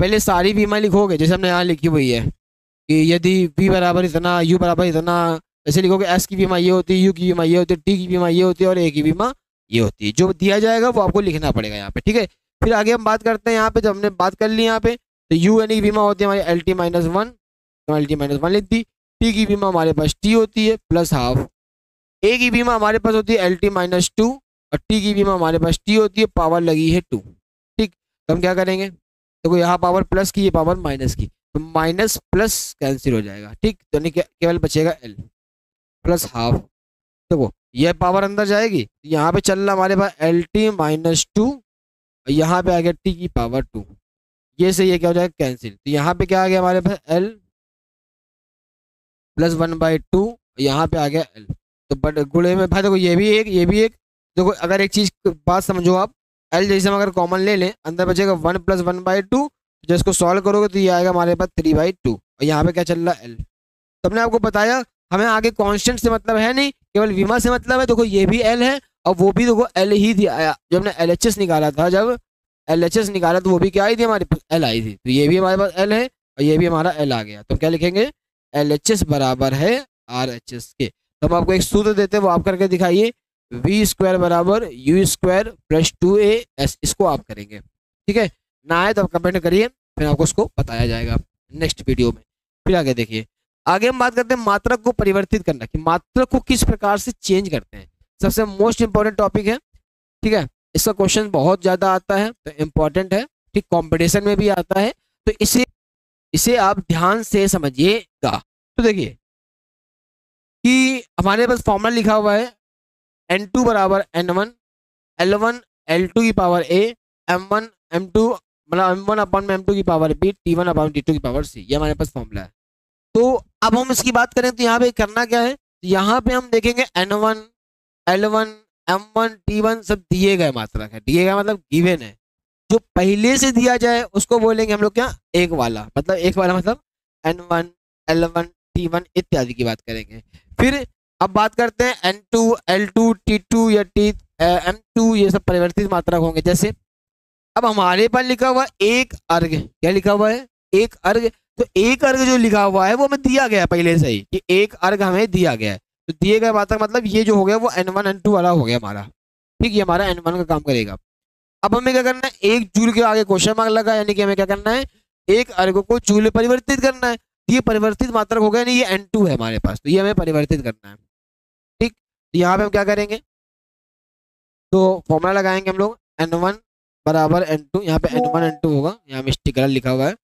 S1: पहले सारी विमा लिखोगे जैसे हमने यहाँ लिखी हुई है कि यदि v बराबर इतना, u बराबर इतना, ऐसे लिखोगे। s की विमा ये होती है, u की विमा ये होती है, t की विमा ये होती है और a की विमा ये होती है। जो दिया जाएगा वो आपको लिखना पड़ेगा यहाँ पे। ठीक है, फिर आगे हम बात करते हैं यहाँ पे, जब हमने बात कर ली यहाँ पे, तो u यानी बीमा होती है हमारी एल टी माइनस वन, तो एल टी माइनस वन लिख दी। t की बीमा हमारे पास t होती है प्लस हाफ, a की बीमा हमारे पास होती है एल टी माइनस टू और t की बीमा हमारे पास t होती है, पावर लगी है टू। ठीक, तो हम क्या करेंगे, देखो यहाँ पावर प्लस की, ये पावर माइनस की, तो माइनस प्लस कैंसिल हो जाएगा। ठीक, तो नहीं केवल बचेगा एल प्लस हाफ। देखो ये पावर अंदर जाएगी, यहाँ पे चल रहा हमारे पास एल टी माइनस टू, यहाँ पे आ गया टी की पावर टू, ये से ये क्या हो जाएगा कैंसिल। तो यहाँ पे क्या आ गया हमारे पास L plus one by two, यहाँ पे आ गया एल। तो बट गुणे में भाई देखो ये भी एक, ये भी एक। देखो अगर एक चीज बात समझो आप, एल जैसे हम अगर कॉमन ले लें, अंदर बचेगा one plus one by to, जब इसको सॉल्व करोगे तो ये आएगा हमारे पास थ्री बाई टू, और यहाँ पे क्या चल रहा है एल। तो हमने आपको बताया हमें आगे कांस्टेंट से मतलब है नहीं, केवल विमा से मतलब है। देखो ये भी एल है और वो भी देखो एल ही दिया आया, जब हमने एल एच एस निकाला था, जब एल एच एस निकाला तो वो भी क्या आई थी हमारे पास, एल आई थी। तो ये भी हमारे पास एल है और ये भी हमारा एल आ गया, तो क्या लिखेंगे, एल एच एस बराबर है आर एच एस के। तो हम आपको एक सूत्र देते हैं, वो आप करके दिखाइए, वी स्क्वायर बराबर you square plus two A S, इसको आप करेंगे। ठीक है, ना आए तो आप कमेंट करिए, फिर आपको उसको बताया जाएगा नेक्स्ट वीडियो में। फिर आगे देखिए, आगे हम बात करते हैं मात्रक को परिवर्तित करना, कि मात्रक को किस प्रकार से चेंज करते हैं। सबसे मोस्ट इंपॉर्टेंट टॉपिक है। ठीक है, इसका क्वेश्चन बहुत ज्यादा आता है, तो इंपॉर्टेंट है। ठीक, कंपटीशन में भी आता है, तो इसे आप ध्यान से समझिएगा। तो देखिए कि हमारे पास फॉर्मूला लिखा हुआ है N2 बराबर N1 L1 L2 की पावर A M1 M2 मतलब M1 अपॉन M2 की power B T1 upon T2 की पावर C, ये हमारे पास फॉर्मूला है। तो अब हम इसकी बात करें तो यहाँ पे करना क्या है, यहाँ पे हम देखेंगे N1 L1 M1 T1 सब दिए गए मात्रक है, दिए गए मतलब गिवन है। जो पहले से दिया जाए उसको बोलेंगे हम लोग क्या, एक वाला, मतलब एक वाला मतलब N1 L1 T1 इत्यादि की बात करेंगे। फिर अब बात करते हैं N2 L2 T2 या M2, ये सब परिवर्तित मात्रक होंगे। जैसे अब हमारे पास लिखा हुआ एक अर्घ, क्या लिखा हुआ है, एक अर्घ। तो एक अर्घ जो लिखा हुआ है वो हमें दिया गया पहले से ही, कि एक अर्घ हमें दिया गया है। तो दिए गए मात्रक मतलब ये जो हो गया वो N1 N2 वाला हो गया हमारा। ठीक, ये हमारा N1 का काम करेगा। अब हमें क्या करना है, एक जूल के आगे क्वेश्चन मार्क लगा, यानी कि हमें क्या करना है, एक अर्घ को जूल में परिवर्तित करना है। ये परिवर्तित मात्रक हो गया नहीं, ये N2 है हमारे पास, तो ये हमें परिवर्तित करना है। ठीक, तो यहाँ पे हम क्या करेंगे, तो फॉर्मूला लगाएंगे हम लोग N1 बराबर N2, यहाँ पे N1 N2 होगा, यहाँ मिस्टेक गलत लिखा हुआ है।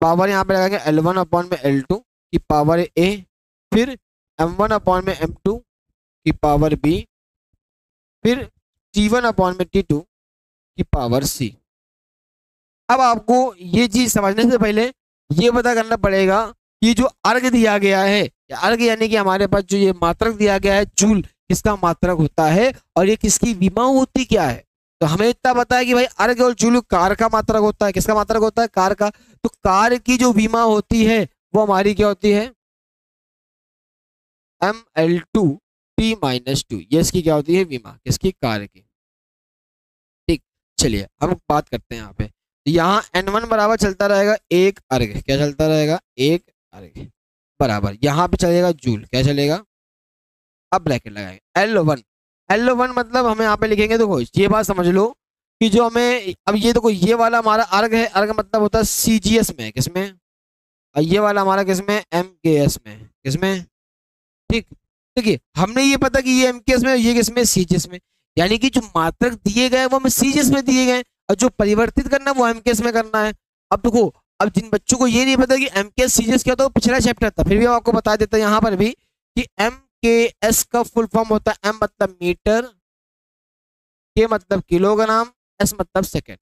S1: पावर यहाँ पे लगाएंगे L1 अपॉन में L2 की पावर A, फिर M1 अपॉन में M2 की पावर B, फिर T1 अपॉन में T2 की पावर C। अब आपको ये चीज समझने से पहले ये पता करना पड़ेगा कि जो अर्घ दिया गया है, अर्घ यानी कि हमारे पास जो ये मात्रक दिया गया है जूल, किसका मात्रक होता है और ये किसकी विमा होती क्या है। तो हमें इतना पता है कि भाई अर्घ और जूल कार का मात्रक होता है, किसका मात्रक होता है, कार का। तो कार की जो विमा होती है वो हमारी क्या होती है, mL2T-2, ये इसकी क्या होती है, विमा, किसकी, कार की। ठीक, चलिए हम बात करते हैं यहाँ पे, यहाँ N1 बराबर चलता रहेगा एक अर्घ, क्या चलता रहेगा, एक अर्घ बराबर, यहाँ पे चलेगा जूल, क्या चलेगा, अब ब्रैकेट लगाएंगे L1। L1 मतलब हमें यहाँ पे लिखेंगे, देखो ये बात समझ लो कि जो हमें अब ये देखो ये वाला हमारा अर्घ है, अर्घ मतलब होता है CGS में, किसमें, और ये वाला हमारा किसमें, MKS में, किसमें। ठीक, देखिए हमने ये पता कि ये MKS में, ये किसमें, CGS में, यानी कि जो मात्रक दिए गए वो हमें CGS में दिए गए और जो परिवर्तित करना है वो MKS में करना है। अब देखो, अब जिन बच्चों को ये नहीं पता कि MKS CGS क्या होता है, वो पिछला चैप्टर था, फिर भी हम आपको बता देते हैं यहाँ पर भी कि MKS का फुल फॉर्म होता है, M मतलब मीटर, K मतलब किलोग्राम, S मतलब सेकेंड।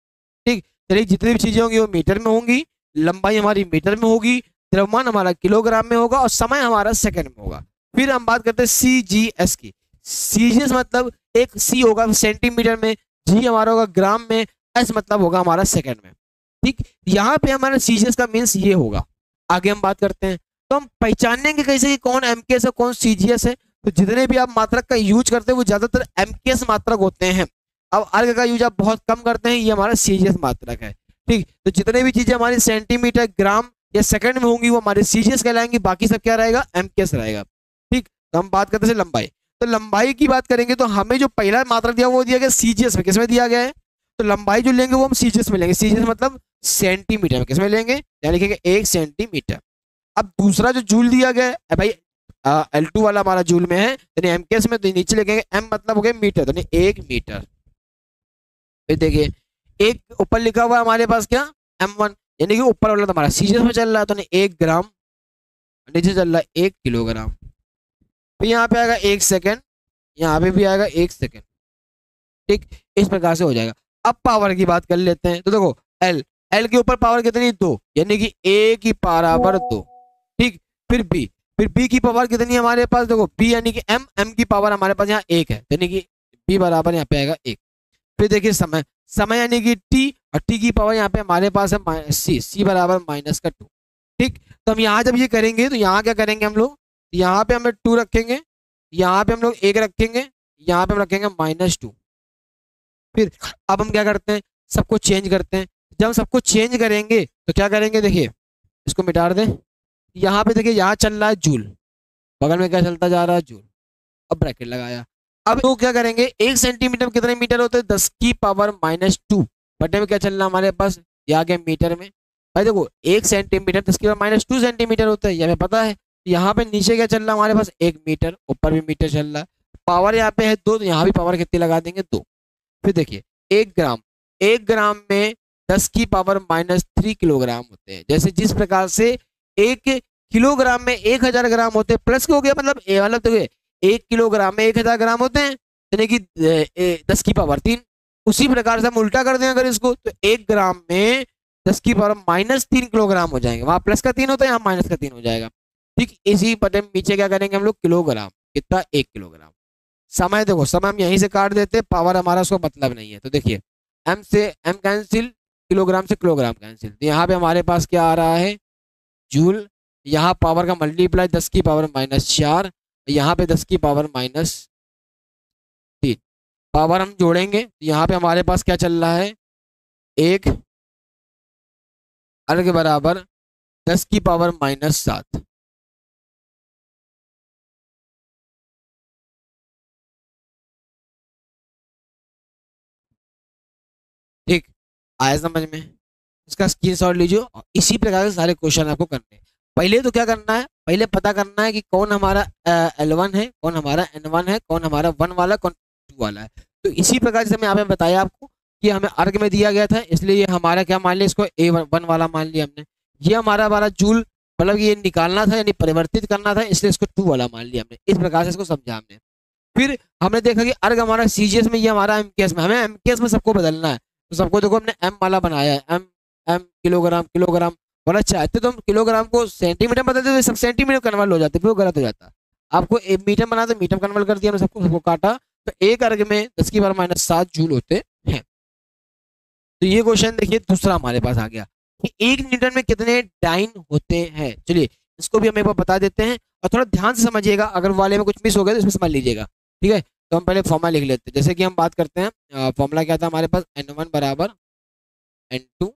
S1: ठीक, चलिए जितनी भी चीजें होंगी वो मीटर में होंगी, लंबाई हमारी मीटर में होगी, द्रव्यमान हमारा किलोग्राम में होगा और समय हमारा सेकंड में होगा। फिर हम बात करते हैं CGS की। CGS मतलब एक C होगा सेंटीमीटर में, G हमारा होगा ग्राम में, S मतलब होगा हमारा सेकंड में। ठीक, यहाँ पे हमारा CGS का मीन्स ये होगा। आगे हम बात करते हैं, तो हम पहचानेंगे कैसे कि कौन MKS है कौन CGS है। तो जितने भी आप मात्रक का यूज करते हैं वो ज्यादातर MKS मात्रक होते हैं। अब अर्घ का यूज आप बहुत कम करते हैं, ये हमारा CGS मात्रक है। ठीक, तो जितने भी चीजें हमारी सेंटीमीटर, ग्राम या सेकंड में होंगी वो हमारे CGS कहलाएंगी, बाकी सब क्या रहेगा, MKS रहेगा। ठीक, तो हम बात करते हैं लंबाई। तो लंबाई की बात करेंगे तो हमें जो पहला मात्रक दिया वो दिया गया CGS में, किसमें दिया गया है, तो लंबाई जो लेंगे वो हम CGS में लेंगे, CGS मतलब सेंटीमीटर में, किसमें लेंगे, यहाँ लिखेंगे 1 सेंटीमीटर। अब दूसरा जो जूल दिया गया है भाई, L2 वाला हमारा जूल में है, यानी MKS में, तो नीचे लिखेंगे M मतलब हो गया मीटर, तो 1 मीटर। फिर देखिए एक ऊपर लिखा हुआ है हमारे पास क्या, M1, यानी कि ऊपर वाला तो हमारा CGS में चल रहा है, तो 1 ग्राम, नीचे चल रहा है 1 किलोग्राम। फिर यहाँ पे आएगा 1 सेकेंड, यहाँ पे भी आएगा 1 सेकेंड। ठीक, इस प्रकार से हो जाएगा। अब पावर की बात कर लेते हैं, तो देखो L के ऊपर पावर कितनी, 2, यानी कि A की बराबर 2। ठीक, फिर B की पावर कितनी है हमारे पास, देखो B यानी कि M की पावर हमारे पास यहाँ 1 है, यानी कि B बराबर यहाँ पे आएगा 1। फिर देखिए समय यानी कि T, और T की पावर यहाँ पे हमारे पास है C बराबर -2। ठीक, तो हम यहाँ जब ये करेंगे तो यहाँ क्या करेंगे हम लोग, यहाँ पे हम 2 रखेंगे, यहाँ पे हम लोग 1 रखेंगे, यहाँ पे हम रखेंगे -2। फिर अब हम क्या करते हैं, सबको चेंज करते हैं। जब हम सबको चेंज करेंगे तो क्या करेंगे, देखिए इसको मिटा दें, यहाँ पे देखिए यहाँ चल रहा है जूल, बगल में क्या चलता जा रहा है, जूल। अब ब्रैकेट लगाया, अब तो क्या करेंगे, 1 सेंटीमीटर में कितने मीटर होते हैं, 10 की पावर -2 बटे में क्या चल रहा है हमारे पास, ये आ गया मीटर में। भाई देखो 1 सेंटीमीटर 10 की पावर -2 सेंटीमीटर होता है, ये हमें पता है। यहाँ पे नीचे क्या चल रहा है हमारे पास, 1 मीटर, ऊपर भी मीटर चल रहा है। पावर यहाँ पे है 2, तो यहाँ भी पावर कितनी लगा देंगे, 2। फिर देखिए 1 ग्राम में 10 की पावर -3 किलोग्राम होते हैं। जैसे जिस प्रकार से 1 किलोग्राम में 1000 ग्राम होते हैं, प्लस हो गया मतलब देखिए 1 किलोग्राम में 1000 ग्राम होते हैं, यानी कि 10 की पावर 3। उसी प्रकार से हम उल्टा कर दें अगर इसको, तो 1 ग्राम में 10 की पावर -3 किलोग्राम हो जाएंगे, वहां प्लस का 3 होता है, यहाँ माइनस का 3 हो जाएगा। ठीक, इसी पटे नीचे क्या करेंगे हम लोग, किलोग्राम, कितना, 1 किलोग्राम। समय देखो, समय हम यहीं से काट देते, पावर हमारा उसको मतलब नहीं है, तो देखिए M से M कैंसिल, किलोग्राम से किलोग्राम कैंसिल, तो यहाँ पे हमारे पास क्या आ रहा है, जूल। यहाँ पावर का मल्टीप्लाई 10 की पावर -4, यहाँ पे 10 की पावर -3। पावर हम जोड़ेंगे, यहाँ पे हमारे पास क्या चल रहा है, 1 अर्घ बराबर 10 की पावर -7। ठीक, आया समझ में, इसका स्क्रीनशॉट लीजिए और इसी प्रकार के सारे क्वेश्चन आपको करने हैं। पहले तो क्या करना है, पहले पता करना है कि कौन हमारा L1 है, कौन हमारा N1 है, कौन हमारा 1 वाला, कौन 2 वाला है। तो इसी प्रकार जैसे मैं यहाँ पे बताया आपको कि हमें अर्ग में दिया गया था, इसलिए ये हमारा क्या मान लिया, इसको A1 वाला मान लिया हमने। ये हमारा हमारा जूल मतलब ये निकालना था यानी परिवर्तित करना था, इसलिए इसको 2 वाला मान लिया हमने। इस प्रकार से इसको समझा हमने। फिर हमने देखा कि अर्ग हमारा सीजीएस में, ये हमारा एमकेएस में, हमें एमकेएस में सबको बदलना है। तो सबको देखो हमने एम वाला बनाया है, एम एम किलोग्राम किलोग्राम, वरना चाहते तो हम किलोग्राम को सेंटीमीटर में बदलते, सब सेंटीमीटर कन्वर्ट हो जाते, फिर वो गलत हो जाता। आपको मीटर बना तो मीटर कन्वर्ट कर दिया हमने, सबको सबको काटा, तो एक अर्ग में 10⁻⁷ जूल होते हैं। तो ये क्वेश्चन देखिए दूसरा हमारे पास आ गया कि 1 न्यूटन में कितने डाइन होते हैं। चलिए इसको भी हम एक बार बता देते हैं और थोड़ा ध्यान से समझिएगा, अगर वाले में कुछ मिस हो गया तो इसमें समझ लीजिएगा, ठीक है। तो हम पहले फॉर्मूला लिख लेते हैं। जैसे कि हम बात करते हैं, फॉर्मूला क्या था हमारे पास, N1 बराबर N2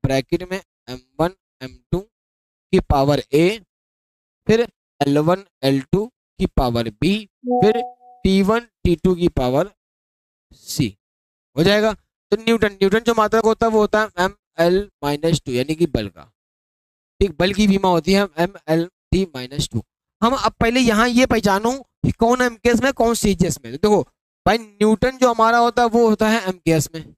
S1: ब्रैकेट में M1 M2 की पावर A, फिर L1 L2 की पावर B, फिर T1 T2 की पावर C हो जाएगा। तो न्यूटन, न्यूटन जो मात्रक होता है वो होता है ML-2 यानी कि बल का, ठीक, बल की विमा होती है ML-T-2। हम अब पहले यहाँ ये पहचानो कि कौन एमकेएस में कौन सीजीएस में। तो देखो भाई न्यूटन जो हमारा होता है वो होता है एमकेएस में,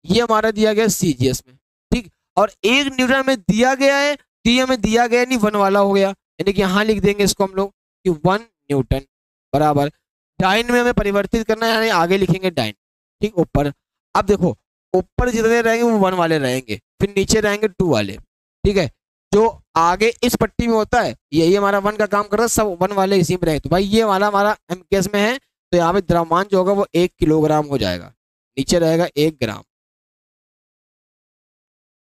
S1: ये हमारा दिया गया सीजीएस में, ठीक। और 1 न्यूटन में दिया गया है, टी हमें दिया गया नहीं, 1 वाला हो गया, यानी कि यहाँ लिख देंगे इसको हम लोग कि 1 न्यूटन बराबर, डाइन में हमें परिवर्तित करना है यानी आगे लिखेंगे डाइन, ठीक, ऊपर। अब देखो ऊपर जितने रहेंगे वो 1 वाले रहेंगे, फिर नीचे रहेंगे 2 वाले, ठीक है। जो आगे इस पट्टी में होता है यही हमारा 1 का काम कर रहा है, सब 1 वाले इसी में रहे। तो भाई ये वाला हमारा एमकेएस में है, तो यहाँ पे द्रव्यमान जो होगा वो 1 किलोग्राम हो जाएगा, नीचे रहेगा 1 ग्राम।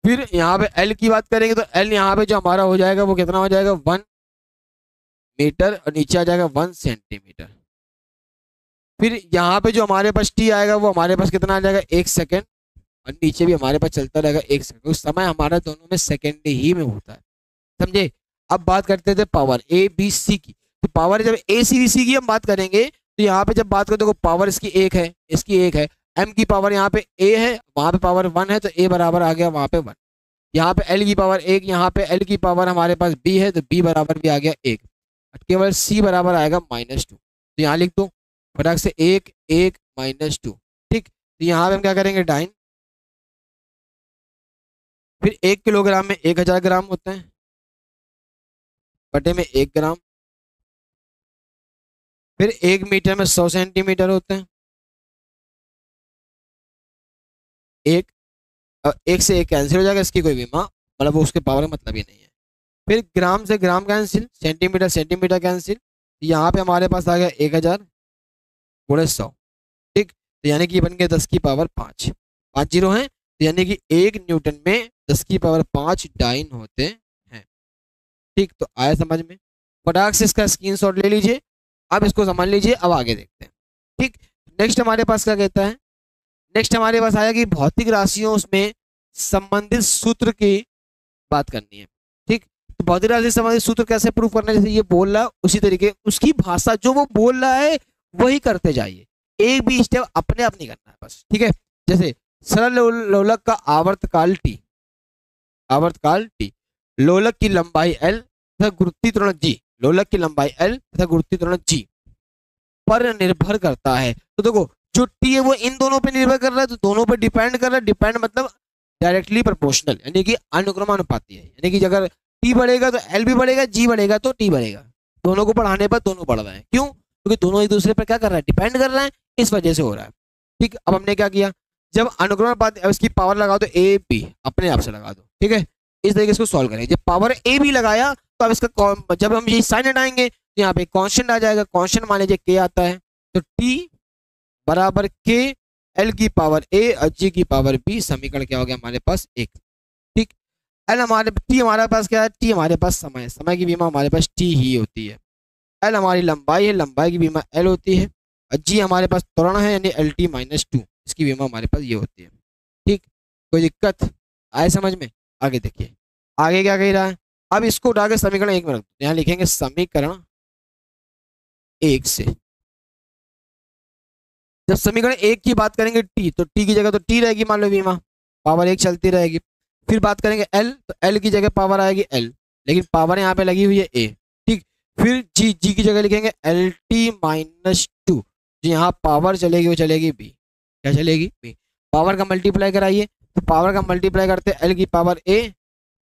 S1: फिर यहाँ पे एल की बात करेंगे तो एल यहाँ पे जो हमारा हो जाएगा वो कितना हो जाएगा, 1 मीटर, और नीचे आ जाएगा 1 सेंटीमीटर। फिर यहाँ पे जो हमारे पास टी आएगा वो हमारे पास कितना आ जाएगा, 1 सेकेंड, और नीचे भी हमारे पास चलता रहेगा 1 सेकंड। उस समय हमारा दोनों में सेकंड ही में होता है, समझे। अब बात करते थे पावर ए बी सी की। तो पावर जब ए सी बी सी की हम बात करेंगे तो यहाँ पे जब बात करें तो पावर इसकी 1 है, इसकी 1 है, एम की पावर यहाँ पे ए है, वहां पे पावर 1 है, तो ए बराबर आ गया वहां पे 1। यहाँ पे एल की पावर 1, यहाँ पे एल की पावर हमारे पास बी है, तो बी बराबर भी आ गया 1, केवल सी बराबर आएगा -2। तो यहाँ लिख दो फटाक से 1 1 -2, ठीक। तो यहाँ पे हम क्या करेंगे, डाइन, फिर 1 किलोग्राम में 1000 ग्राम होते हैं, बटे में 1 ग्राम, फिर 1 मीटर में 100 सेंटीमीटर होते हैं, एक, एक से एक कैंसिल हो जाएगा, इसकी कोई बीमा मतलब वो उसके पावर का मतलब ही नहीं है। फिर ग्राम से gram cancel, centimetre centimetre cancel, यहाँ पे हमारे पास आ गया 1000 गुणे 100, ठीक। तो यानी कि बन गया 10 की पावर 5, 5 जीरो है, तो यानी कि 1 न्यूटन में 10 की पावर 5 डाइन होते हैं, ठीक। तो आया समझ में, फटाक से इसका स्क्रीनशॉट ले लीजिए। अब इसको समझ लीजिए, अब आगे देखते हैं, ठीक। नेक्स्ट हमारे पास क्या कहता है, नेक्स्ट हमारे पास आया कि भौतिक राशियों उसमें संबंधित सूत्र की बात करनी है, ठीक। तो भौतिक राशि से संबंधित सूत्र कैसे प्रूव करना है, जैसे ये बोल रहा है उसी तरीके उसकी भाषा जो वो बोल रहा है वही करते जाइए, एक भी स्टेप अपने आप नहीं करना है बस, ठीक है। जैसे सरल लोलक का आवर्तकाल टी, आवर्तकाल टी, लोलक की लंबाई एल तथा गुरुत्वीय त्वरण जी, लोलक की लंबाई एल तथा गुरुत्वीय त्वरण जी पर निर्भर करता है। तो देखो जो टी है वो इन दोनों पे निर्भर कर रहा है, तो दोनों पे डिपेंड कर रहा है, डिपेंड मतलब डायरेक्टली प्रोपोर्शनल यानी कि अनुक्रमानुपाती है, यानी कि अगर टी बढ़ेगा तो एल भी बढ़ेगा, जी बढ़ेगा तो टी बढ़ेगा, दोनों को बढ़ाने पर दोनों बढ़ रहे हैं। क्यों, क्योंकि दोनों एक दूसरे पर क्या कर रहा है, डिपेंड कर रहे हैं, इस वजह से हो रहा है, ठीक। अब हमने क्या किया, जब अनुक्रमानुपाती, अब इसकी पावर लगा दो ए बी, अपने आप से लगा दो, ठीक है। इस तरीके से सॉल्व करेंगे। जब पावर ए बी लगाया तो अब इसका जब हम ये साइन हटाएंगे तो यहाँ पे कांस्टेंट आ जाएगा, कांस्टेंट मान लीजिए के आता है, तो टी बराबर के एल की पावर ए और जी की पावर बी, समीकरण क्या हो गया हमारे पास 1, ठीक। एल हमारे टी हमारे पास क्या है, टी हमारे पास समय है, समय की बीमा हमारे पास टी ही होती है। एल हमारी लंबाई है, लंबाई की बीमा एल होती है, और जी हमारे पास त्वरण है यानी एल टी -2, इसकी बीमा हमारे पास ये होती है, ठीक। कोई दिक्कत आए समझ में, आगे देखिए आगे क्या कह रहा है। अब इसको उठा के समीकरण 1 में रख दो, यहाँ लिखेंगे समीकरण 1 से, जब समीकरण 1 की बात करेंगे टी, तो टी की जगह तो टी रहेगी, मान लो बीमा पावर 1 चलती रहेगी। फिर बात करेंगे एल, तो एल की जगह पावर आएगी एल, लेकिन पावर यहाँ पे लगी हुई है ए, ठीक। फिर जी, जी की जगह लिखेंगे एल टी माइनस टू, जो यहाँ पावर चलेगी वो चलेगी बी, क्या चलेगी बी। पावर का मल्टीप्लाई कराइए, तो पावर का मल्टीप्लाई करते एल की पावर ए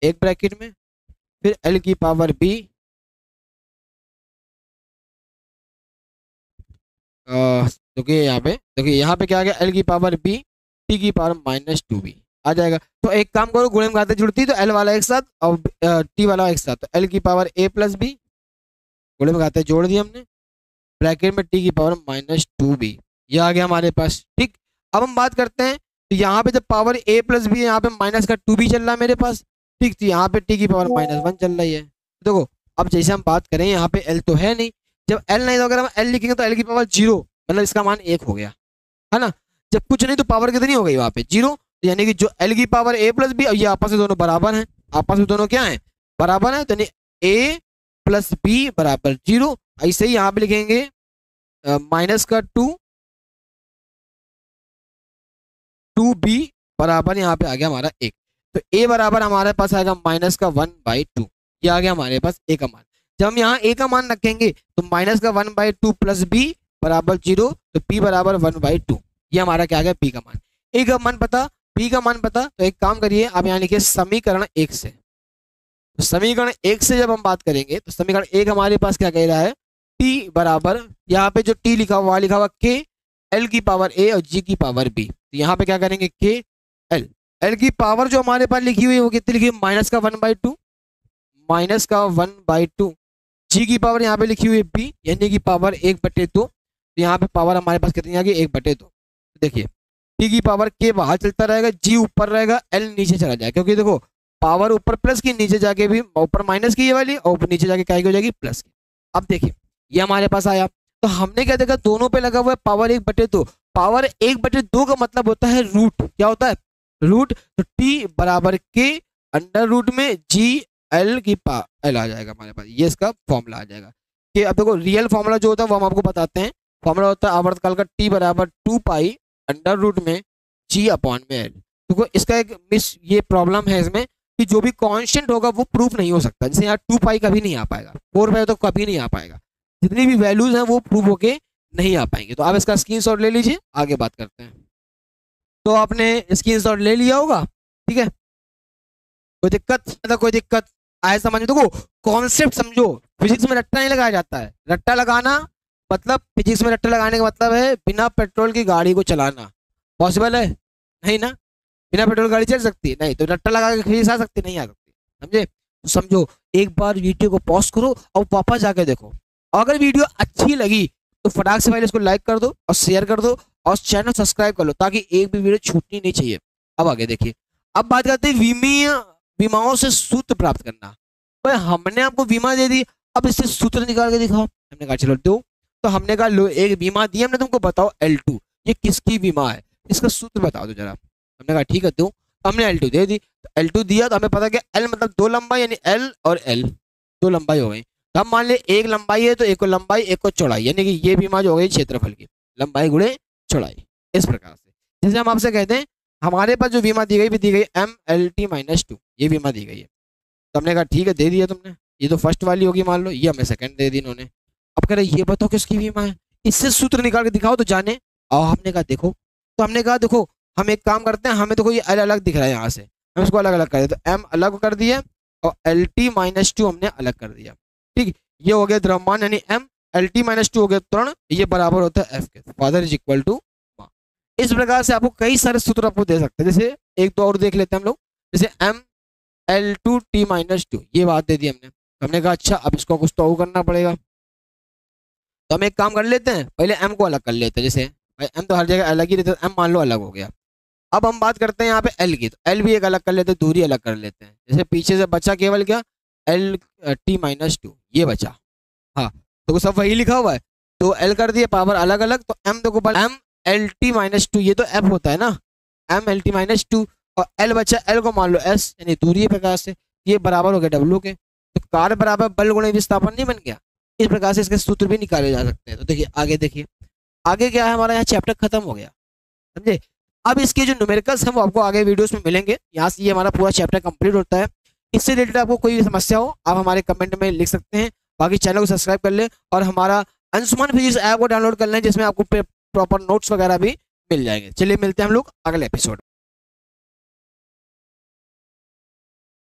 S1: एक ब्रैकेट में, फिर एल की पावर बी, देखिए यहाँ पे क्या आ गया, एल की पावर बी टी की पावर माइनस टू बी आ जाएगा। तो एक काम करो, गुणे में घाते जुड़ती, तो एल वाला एक साथ और टी वाला एक साथ, तो एल की पावर ए प्लस बी, गुणे में घाते जोड़ दिए हमने, ब्रैकेट में टी की पावर माइनस टू बी, ये आ गया हमारे पास, ठीक। अब हम बात करते हैं, तो यहाँ पे जब पावर ए प्लस बी है, यहाँ पे माइनस का टू बी चल रहा है मेरे पास, ठीक। तो यहाँ पे टी की पावर माइनस वन चल रही है। देखो अब जैसे हम बात करें, यहाँ पे एल तो है नहीं, जब एल नहीं तो अगर हम एल लिखेंगे तो एल की पावर जीरो, मतलब इसका मान एक हो गया, है ना। जब कुछ नहीं तो पावर कितनी हो गई वहाँ पे जीरो, यानी कि जो एल की पावर ए प्लस बी, ये आपस में दोनों बराबर हैं, आपस में दोनों क्या है, बराबर है, तो यानी ए प्लस बी बराबर जीरो। ऐसे ही यहाँ पे लिखेंगे माइनस का टू बी बराबर, यहाँ पे आ गया हमारा एक, तो ए बराबर हमारे पास आएगा माइनस का वन बाई टू, ये आ गया हमारे पास ए का मान। जब हम यहाँ ए का मान रखेंगे तो माइनस का one by two plus B बराबर जीरो, तो पी बराबर वन बाई टू, ये हमारा क्या आ गया पी का मान। ए का मान पता, पी का मान पता, तो एक काम करिए आप यहाँ लिखिए समीकरण एक से, तो समीकरण एक से जब हम बात करेंगे तो समीकरण एक हमारे पास क्या कह रहा है, टी बराबर, यहाँ पे जो टी लिखा हुआ लिखा हुआ के एल की पावर ए और जी की पावर बी, तो यहाँ पे क्या करेंगे के एल, एल की पावर जो हमारे पास लिखी हुई है वो कितनी लिखी है, माइनस का वन बाई टू, माइनस का वन बाई टू, जी की पावर यहाँ पे लिखी हुई है बी, यानी कि पावर एक बटे दो, तो यहाँ पे पावर हमारे पास कितनी आ गई एक बटे दो। देखिए टी की पावर के बाहर चलता रहेगा, जी ऊपर रहेगा, एल नीचे चला जाएगा, क्योंकि देखो पावर ऊपर प्लस की, नीचे जाके भी ऊपर माइनस की ये वाली, और ऊपर नीचे जाके क्या हो जाएगी प्लस की। अब देखिए ये हमारे पास आया, तो हमने क्या देखा, दोनों पे लगा हुआ है पावर एक बटे दो, पावर एक बटे दो का मतलब होता है रूट, क्या होता है रूट, तो टी बराबर के अंडर रूट में जी एल की एल आ जाएगा हमारे पास, ये इसका फॉर्मूला आ जाएगा। कि अब देखो रियल फॉर्मूला जो होता है वो हम आपको बताते हैं, फॉर्मूला होता है आवर्तकाल का टी बराबर टू पाई अंडर रूट में जी अपॉन में एल। तो इसका एक मिस ये प्रॉब्लम है इसमें कि जो भी कांस्टेंट होगा वो प्रूफ नहीं हो सकता, जैसे यहाँ टू पाई कभी नहीं आ पाएगा, फोर पाई तो कभी नहीं आ पाएगा, जितनी भी वैल्यूज हैं वो प्रूफ होके नहीं आ पाएंगे। तो आप इसका स्क्रीनशॉट ले लीजिए, आगे बात करते हैं। तो आपने स्क्रीनशॉट ले लिया होगा, ठीक है, कोई दिक्कत, कोई दिक्कत आए समझ में। देखो कॉन्सेप्ट समझो, फिजिक्स में रट्टा नहीं लगाया जाता है, रट्टा लगाना मतलब फिजिक्स में रट्टा लगाने का मतलब है बिना पेट्रोल की गाड़ी को चलाना, पॉसिबल है नहीं ना, बिना पेट्रोल गाड़ी चल सकती है नहीं, तो रट्टा लगा के फिजिक्स आ सकती नहीं आ सकती, समझे। तो समझो एक बार वीडियो को पॉज करो और वापस जाके देखो, अगर वीडियो अच्छी लगी तो फटाक से पहले इसको लाइक कर दो और शेयर कर दो और चैनल सब्सक्राइब कर लो, ताकि एक भी वीडियो छूटनी नहीं चाहिए। अब आगे देखिए, अब बात करते हैं बीमाओं से सूत्र प्राप्त करना। भाई हमने आपको बीमा दे दी, अब इससे सूत्र निकाल के दिखाओ, हमने कहा चलो दो, तो हमने कहा लो एक बीमा दी हमने तुमको, बताओ L2 ये किसकी बीमा है, इसका सूत्र बताओ दो जरा। हमने कहा ठीक है दो, हमने L2 दे दी, तो L2 दिया तो हमें पता कि L मतलब दो लंबाई, यानी L और L दो लंबाई हो गई। तो हम मान ले एक लंबाई है तो एक को लंबाई एक को चौड़ाई, यानी कि ये बीमा जो हो गई क्षेत्रफल की, लंबाई गुणे चौड़ाई, इस प्रकार से। जैसे हम आपसे कहते हैं हमारे पास जो बीमा दी गई MLT-2, ये बीमा दी गई है, तो हमने कहा ठीक है दे दिया तुमने, ये तो फर्स्ट वाली होगी मान लो, ये हमें सेकंड दे दी इन्होंने। अब कह रहे ये बताओ किसकी बीमा है, इससे सूत्र निकाल के दिखाओ तो जाने। और हमने कहा देखो, तो हमने कहा देखो हम एक काम करते हैं, हमें देखो ये अलग अलग दिख रहा है यहाँ से, हम इसको अलग अलग कर देते, तो M अलग कर दिया और LT-2 हमने अलग कर दिया, ठीक। ये हो गया द्रव्यमान, यानी M, LT-2 हो गया त्वरण, ये बराबर होता है F के, फादर इज इक्वल टू। इस प्रकार से आपको कई सारे सूत्र आपको दे सकते हैं, जैसे एक दो और देख लेते हैं हम लोग, जैसे ML2T-2, ये बात दे दी हमने। हमने कहा अच्छा अब इसको कुछ तो और करना पड़ेगा, तो हम एक काम कर लेते हैं, पहले M को अलग कर लेते हैं, जैसे M तो हर जगह अलग ही रहता है, M मान लो अलग हो गया। अब हम बात करते हैं यहाँ पे L की, तो L भी एक अलग कर लेते हैं, दूरी अलग कर लेते हैं, जैसे पीछे से बचा केवल क्या LT-2, ये बचा, हाँ तो सब वही लिखा हुआ है, तो L कर दिए पावर अलग अलग, तो M देखो MLT-2, ये तो F होता है ना, MLT-2 और L बचा, L को मान लो S, यानी दूरी प्रकार से, ये बराबर हो गया W के, तो कार्य बराबर बल गुणे विस्थापन नहीं बन गया। इस प्रकार से इसके सूत्र भी निकाले जा सकते हैं। तो देखिए आगे, देखिए आगे क्या है, हमारा यहाँ चैप्टर खत्म हो गया, समझे। अब इसके जो न्यूमेरिकल्स हैं वो आपको आगे वीडियोस में मिलेंगे, यहाँ से ये हमारा पूरा चैप्टर कंप्लीट होता है। इससे रिलेटेड आपको कोई भी समस्या हो आप हमारे कमेंट में लिख सकते हैं। बाकी चैनल को सब्सक्राइब कर ले और हमारा अंशुमान फिजिक्स ऐप को डाउनलोड कर लें, जिसमें आपको प्रॉपर नोट्स वगैरह भी मिल जाएंगे। चलिए मिलते हैं हम लोग अगले एपिसोड।